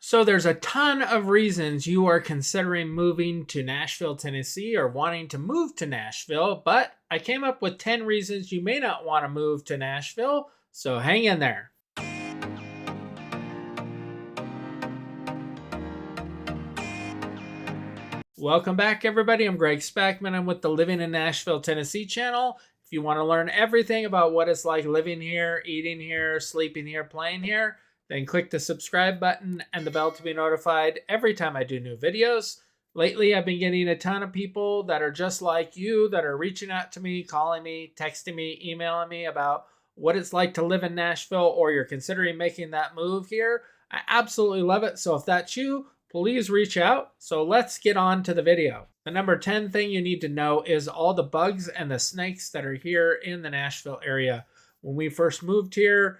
So there's a ton of reasons you are considering moving to Nashville, Tennessee, or wanting to move to Nashville, but I came up with 10 reasons you may not want to move to Nashville, so hang in there. Welcome back, everybody. I'm Greg Spackman. I'm with the Living in Nashville, Tennessee channel. If you want to learn everything about what it's like living here, eating here, sleeping here, playing here, then click the subscribe button and the bell to be notified every time I do new videos. Lately, I've been getting a ton of people that are just like you that are reaching out to me, calling me, texting me, emailing me about what it's like to live in Nashville, or you're considering making that move here. I absolutely love it. So if that's you, please reach out. So let's get on to the video. The number 10 thing you need to know is all the bugs and the snakes that are here in the Nashville area. When we first moved here,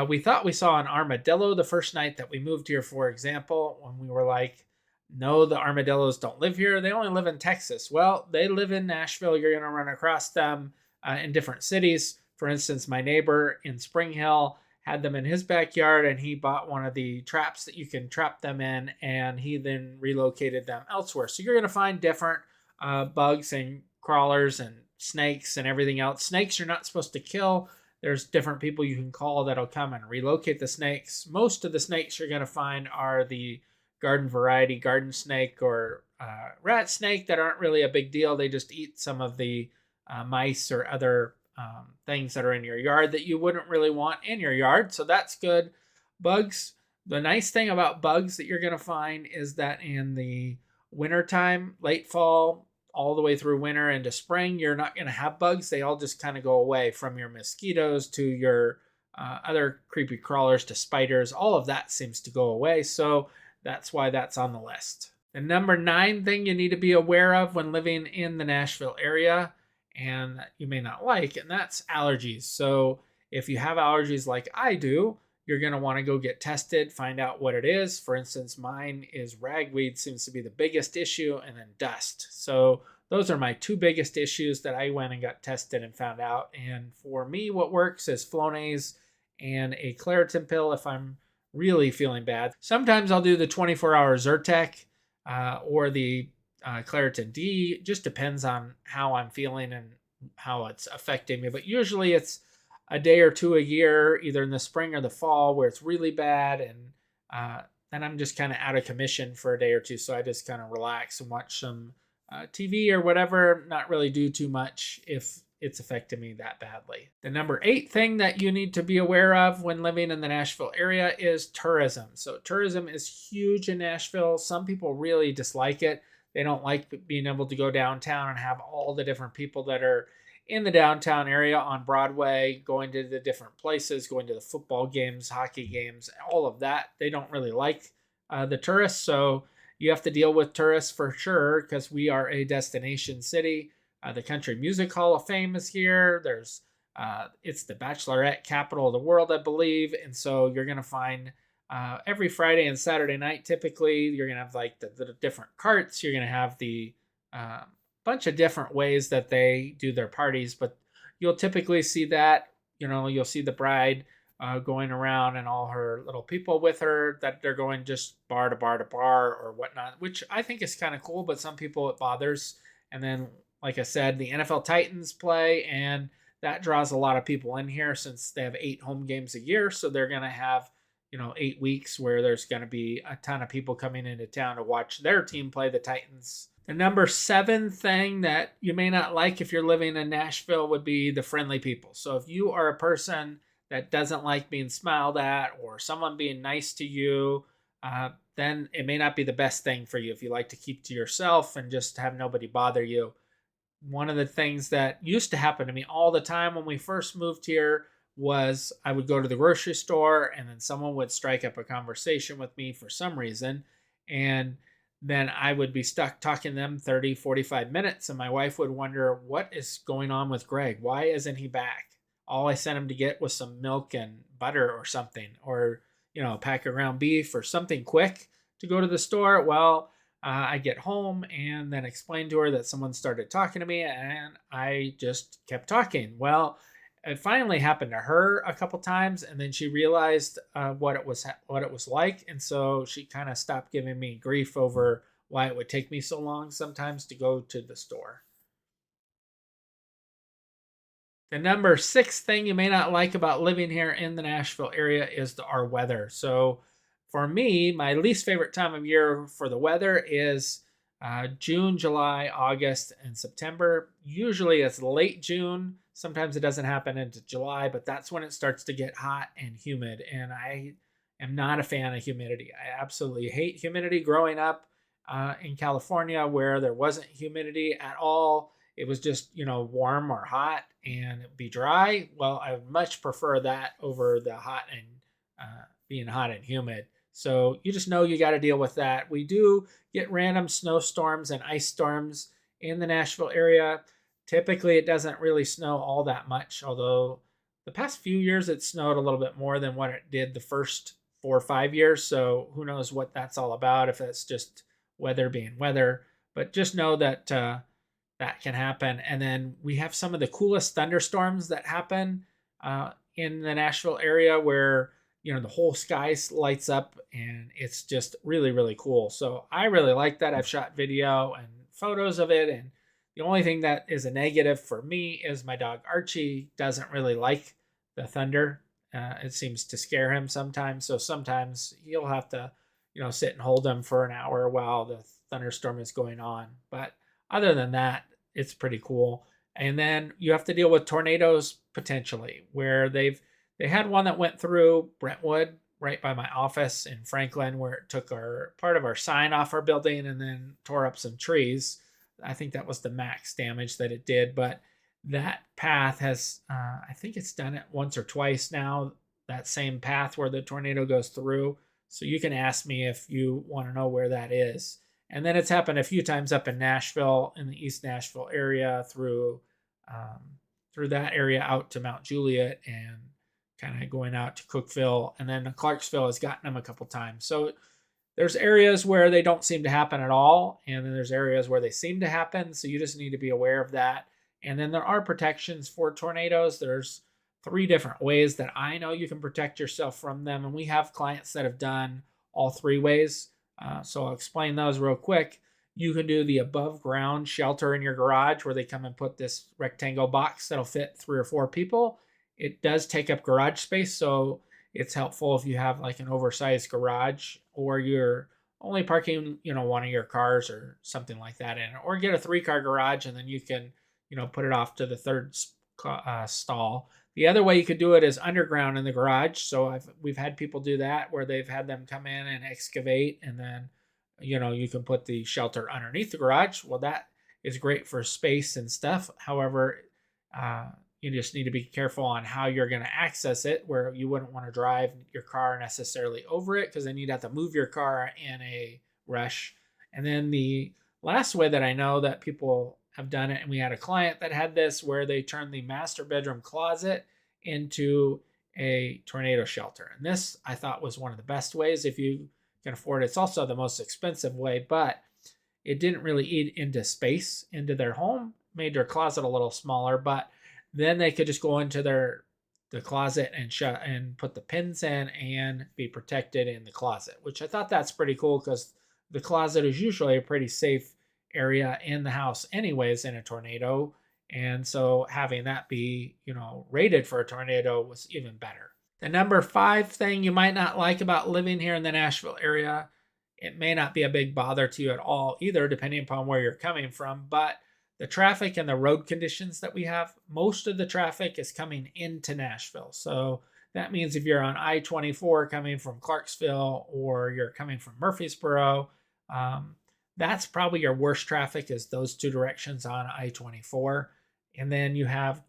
we thought we saw an armadillo the first night that we moved here, for example, when we were like, no, the armadillos don't live here. They only live in Texas. Well, they live in Nashville. You're going to run across them in different cities. For instance, my neighbor in Spring Hill had them in his backyard, and he bought one of the traps that you can trap them in, and he then relocated them elsewhere. So you're going to find different bugs and crawlers and snakes and everything else. Snakes you're not supposed to kill. There's different people you can call that'll come and relocate the snakes. Most of the snakes you're going to find are the garden variety garden snake or rat snake that aren't really a big deal. They just eat some of the mice or other things that are in your yard that you wouldn't really want in your yard. So that's good. Bugs. The nice thing about bugs that you're going to find is that in the wintertime, late fall, all the way through winter into spring, you're not going to have bugs. They all just kind of go away, from your mosquitoes to your other creepy crawlers to spiders. All of that seems to go away. So that's why that's on the list. The number 9 thing you need to be aware of when living in the Nashville area, and that you may not like, and that's allergies. So if you have allergies like I do, you're going to want to go get tested, find out what it is. For instance, mine is ragweed, seems to be the biggest issue, and then dust. So those are my 2 biggest issues that I went and got tested and found out. And for me, what works is Flonase and a Claritin pill if I'm really feeling bad. Sometimes I'll do the 24-hour Zyrtec or the Claritin D. Just depends on how I'm feeling and how it's affecting me. But usually it's a day or 2 a year, either in the spring or the fall, where it's really bad. And then I'm just kind of out of commission for a day or 2. So I just kind of relax and watch some TV or whatever, not really do too much if it's affected me that badly. The number 8 thing that you need to be aware of when living in the Nashville area is tourism. So tourism is huge in Nashville. Some people really dislike it. They don't like being able to go downtown and have all the different people that are in the downtown area on Broadway, going to the different places, going to the football games, hockey games, all of that. They don't really like the tourists. So you have to deal with tourists for sure, because we are a destination city. The Country Music Hall of Fame is here. It's the Bachelorette capital of the world, I believe. And so you're going to find every Friday and Saturday night, typically, you're going to have like the different carts. You're going to have the bunch of different ways that they do their parties. But you'll typically see that, you'll see the bride going around and all her little people with her, that they're going just bar to bar to bar or whatnot, which I think is kind of cool. But some people it bothers. And then, like I said, the NFL Titans play, and that draws a lot of people in here since they have 8 home games a year. So they're going to have 8 weeks where there's going to be a ton of people coming into town to watch their team play, the Titans. The number 7 thing that you may not like if you're living in Nashville would be the friendly people. So if you are a person that doesn't like being smiled at or someone being nice to you, then it may not be the best thing for you if you like to keep to yourself and just have nobody bother you. One of the things that used to happen to me all the time when we first moved here was I would go to the grocery store, and then someone would strike up a conversation with me for some reason. And then I would be stuck talking to them 30, 45 minutes. And my wife would wonder, what is going on with Greg? Why isn't he back? All I sent him to get was some milk and butter or something, or, a pack of ground beef or something quick to go to the store. Well, I get home and then explain to her that someone started talking to me, and I just kept talking. Well, it finally happened to her a couple times, and then she realized what it was like, and so she kind of stopped giving me grief over why it would take me so long sometimes to go to the store. The number six thing you may not like about living here in the Nashville area is our weather. So, for me, my least favorite time of year for the weather is June, July, August, and September. Usually it's late June. Sometimes it doesn't happen into July, but that's when it starts to get hot and humid. And I am not a fan of humidity. I absolutely hate humidity. Growing up in California, where there wasn't humidity at all, it was just, warm or hot and it'd be dry. Well, I would much prefer that over the hot and being hot and humid. So you just know you got to deal with that. We do get random snowstorms and ice storms in the Nashville area. Typically, it doesn't really snow all that much, although the past few years it snowed a little bit more than what it did the first 4 or 5 years. So who knows what that's all about, if it's just weather being weather. But just know that that can happen. And then we have some of the coolest thunderstorms that happen in the Nashville area where, the whole sky lights up and it's just really, really cool. So I really like that. I've shot video and photos of it. And the only thing that is a negative for me is my dog Archie doesn't really like the thunder. It seems to scare him sometimes. So sometimes he'll have to, sit and hold him for an hour while the thunderstorm is going on. But other than that, it's pretty cool. And then you have to deal with tornadoes potentially, where they had one that went through Brentwood right by my office in Franklin, where it took our part of our sign off our building and then tore up some trees. I think that was the max damage that it did, but that path has I think it's done it once or twice now, that same path where the tornado goes through. So you can ask me if you want to know where that is. And then it's happened a few times up in Nashville, in the East Nashville area, through that area out to Mount Juliet and kind of going out to Cookeville, and then Clarksville has gotten them a couple times. So there's areas where they don't seem to happen at all, and then there's areas where they seem to happen. So you just need to be aware of that. And then there are protections for tornadoes. There's 3 different ways that I know you can protect yourself from them, and we have clients that have done all 3 ways. So I'll explain those real quick. You can do the above ground shelter in your garage, where they come and put this rectangle box that'll fit 3 or 4 people. It does take up garage space, so it's helpful if you have like an oversized garage, or you're only parking, one of your cars or something like that in it, or get a 3-car garage and then you can, put it off to the third stall. The other way you could do it is underground in the garage. So we've had people do that, where they've had them come in and excavate, and then you can put the shelter underneath the garage. Well, that is great for space and stuff. However, you just need to be careful on how you're going to access it, where you wouldn't want to drive your car necessarily over it, because then you'd have to move your car in a rush. And then the last way that I know that people have done it, and we had a client that had this, where they turned the master bedroom closet into a tornado shelter. And this I thought was one of the best ways if you can afford it. It's also the most expensive way, but it didn't really eat into space into their home, made their closet a little smaller, but then they could just go into the closet and shut and put the pins in and be protected in the closet, which I thought that's pretty cool, because the closet is usually a pretty safe area in the house anyways in a tornado. And so having that be, rated for a tornado was even better. The number 5 thing you might not like about living here in the Nashville area, it may not be a big bother to you at all either, depending upon where you're coming from, but the traffic and the road conditions that we have. Most of the traffic is coming into Nashville. So that means if you're on I-24 coming from Clarksville, or you're coming from Murfreesboro, that's probably your worst traffic, is those 2 directions on I-24. And then you have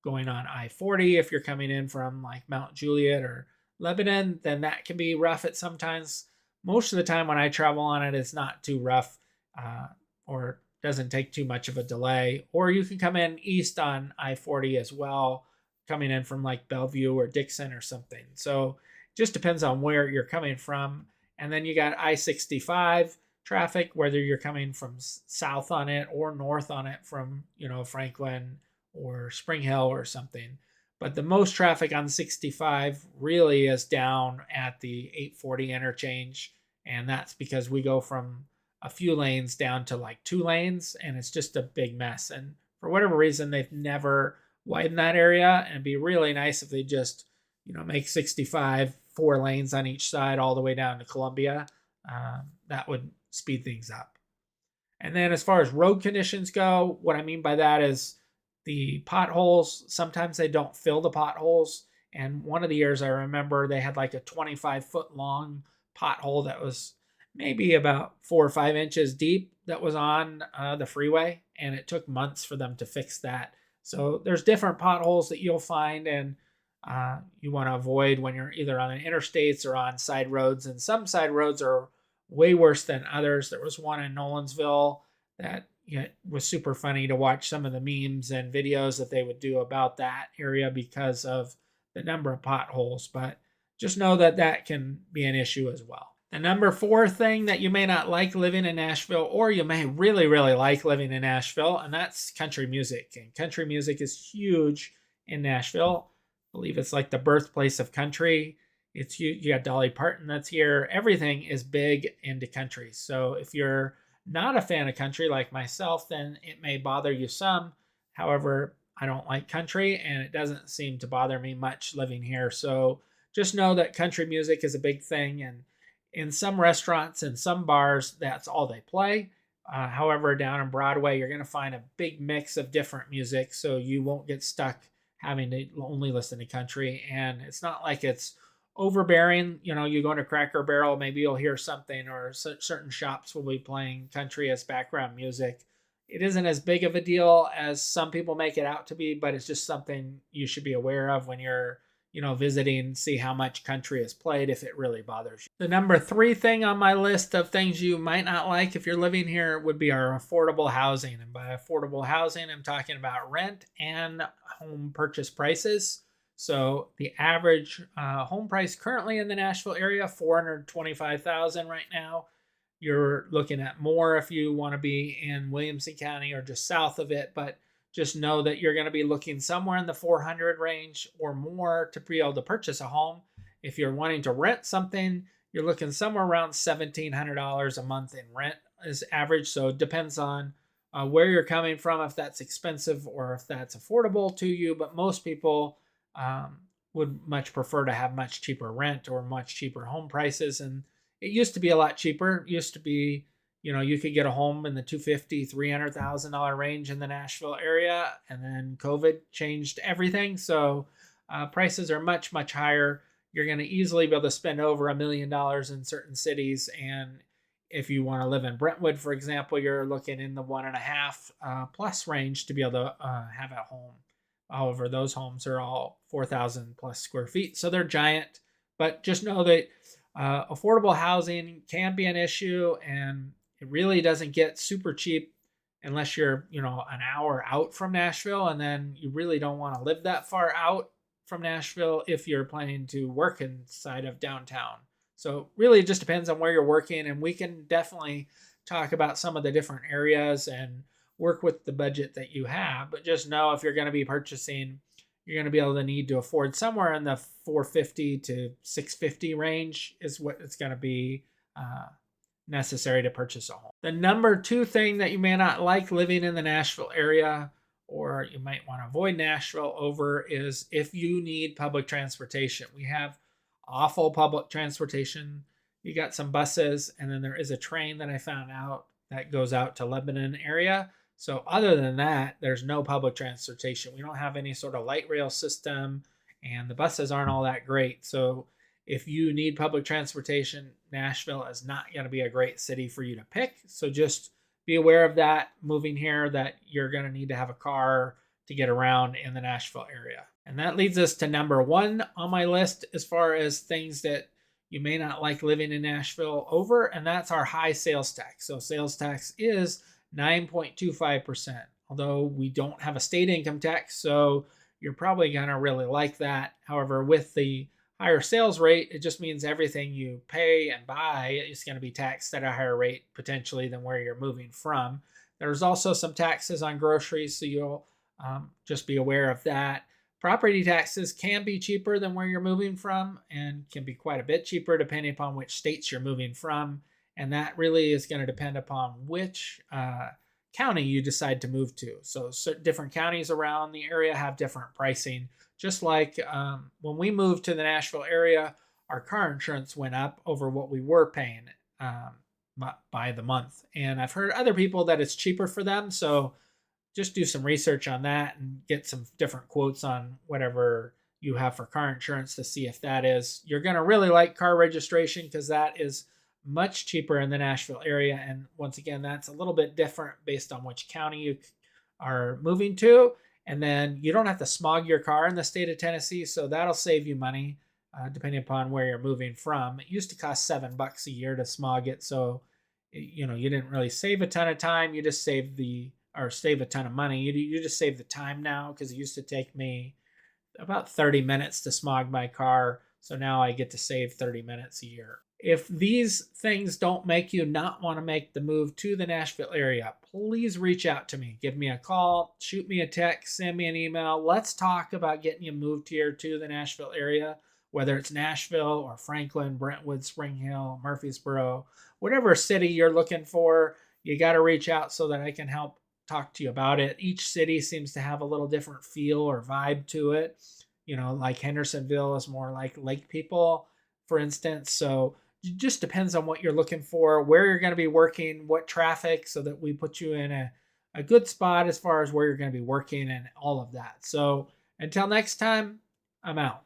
going on I-40, if you're coming in from like Mount Juliet or Lebanon, then that can be rough at sometimes. Most of the time when I travel on it, it's not too rough, or doesn't take too much of a delay. Or you can come in east on I-40 as well, coming in from like Bellevue or Dixon or something. So it just depends on where you're coming from. And then you got I-65 traffic, whether you're coming from south on it or north on it from, Franklin or Spring Hill or something. But the most traffic on 65 really is down at the 840 interchange. And that's because we go from a few lanes down to like 2 lanes, and it's just a big mess. And for whatever reason, they've never widened that area. And it'd be really nice if they just, make 65 4 lanes on each side all the way down to Columbia. That would speed things up. And then as far as road conditions go, what I mean by that is the potholes, sometimes they don't fill the potholes. And one of the years I remember they had like a 25-foot long pothole that was maybe about 4 or 5 inches deep that was on the freeway. And it took months for them to fix that. So there's different potholes that you'll find, and you want to avoid when you're either on the interstates or on side roads. And some side roads are way worse than others. There was one in Nolensville that was super funny to watch some of the memes and videos that they would do about that area because of the number of potholes. But just know that that can be an issue as well. The number 4 thing that you may not like living in Nashville, or you may really, really like living in Nashville, and that's country music. And country music is huge in Nashville. I believe it's like the birthplace of country. It's you got Dolly Parton that's here. Everything is big into country. So if you're not a fan of country like myself, then it may bother you some. However, I don't like country, and it doesn't seem to bother me much living here. So just know that country music is a big thing, and in some restaurants and some bars, that's all they play. However, down on Broadway, you're going to find a big mix of different music, so you won't get stuck having to only listen to country. And it's not like it's overbearing. You go into Cracker Barrel, maybe you'll hear something, or certain shops will be playing country as background music. It isn't as big of a deal as some people make it out to be, but it's just something you should be aware of when you're visiting, see how much country is played if it really bothers you. The number 3 thing on my list of things you might not like if you're living here would be our affordable housing. And by affordable housing, I'm talking about rent and home purchase prices. So the average home price currently in the Nashville area, $425,000 right now. You're looking at more if you want to be in Williamson County or just south of it, but just know that you're going to be looking somewhere in the 400 range or more to be able to purchase a home. If you're wanting to rent something, you're looking somewhere around $1,700 a month in rent is average. So it depends on where you're coming from, if that's expensive or if that's affordable to you. But most people would much prefer to have much cheaper rent or much cheaper home prices. And it used to be a lot cheaper. It used to be, you could get a home in the $250,000, $300,000 range in the Nashville area, and then COVID changed everything. So prices are much, much higher. You're going to easily be able to spend over $1 million in certain cities. And if you want to live in Brentwood, for example, you're looking in the 1.5 plus range to be able to have a home. However, those homes are all 4,000 plus square feet. So they're giant, but just know that affordable housing can be an issue, and it really doesn't get super cheap unless you're, an hour out from Nashville, and then you really don't want to live that far out from Nashville if you're planning to work inside of downtown. So really it just depends on where you're working, and we can definitely talk about some of the different areas and work with the budget that you have. But just know if you're going to be purchasing, you're going to be able to need to afford somewhere in the $450 to $650 range is what it's going to be necessary to purchase a home. The number 2 thing that you may not like living in the Nashville area, or you might want to avoid Nashville over, is if you need public transportation. We have awful public transportation. You got some buses, and then there is a train that I found out that goes out to Lebanon area. So other than that, there's no public transportation. We don't have any sort of light rail system, and the buses aren't all that great. So if you need public transportation, Nashville is not going to be a great city for you to pick. So just be aware of that moving here, that you're going to need to have a car to get around in the Nashville area. And that leads us to number 1 on my list as far as things that you may not like living in Nashville over, and that's our high sales tax. So sales tax is 9.25%, although we don't have a state income tax, so you're probably going to really like that. However, with the higher sales rate, it just means everything you pay and buy is going to be taxed at a higher rate potentially than where you're moving from. There's also some taxes on groceries, so you'll just be aware of that. Property taxes can be cheaper than where you're moving from and can be quite a bit cheaper depending upon which states you're moving from. And that really is going to depend upon which county you decide to move to. So different counties around the area have different pricing. Just like when we moved to the Nashville area, our car insurance went up over what we were paying by the month. And I've heard other people that it's cheaper for them. So just do some research on that and get some different quotes on whatever you have for car insurance to see if that is. You're going to really like car registration because that is much cheaper in the Nashville area. And once again, that's a little bit different based on which county you are moving to. And then you don't have to smog your car in the state of Tennessee. So that'll save you money depending upon where you're moving from. It used to cost $7 a year to smog it. So, you didn't really save a ton of time. You just save a ton of money. You just save the time now because it used to take me about 30 minutes to smog my car. So now I get to save 30 minutes a year. If these things don't make you not want to make the move to the Nashville area, please reach out to me. Give me a call, shoot me a text, send me an email. Let's talk about getting you moved here to the Nashville area, whether it's Nashville or Franklin, Brentwood, Spring Hill, Murfreesboro, whatever city you're looking for. You got to reach out so that I can help talk to you about it. Each city seems to have a little different feel or vibe to it. Like Hendersonville is more like lake people, for instance. So it just depends on what you're looking for, where you're going to be working, what traffic, so that we put you in a good spot as far as where you're going to be working and all of that. So until next time, I'm out.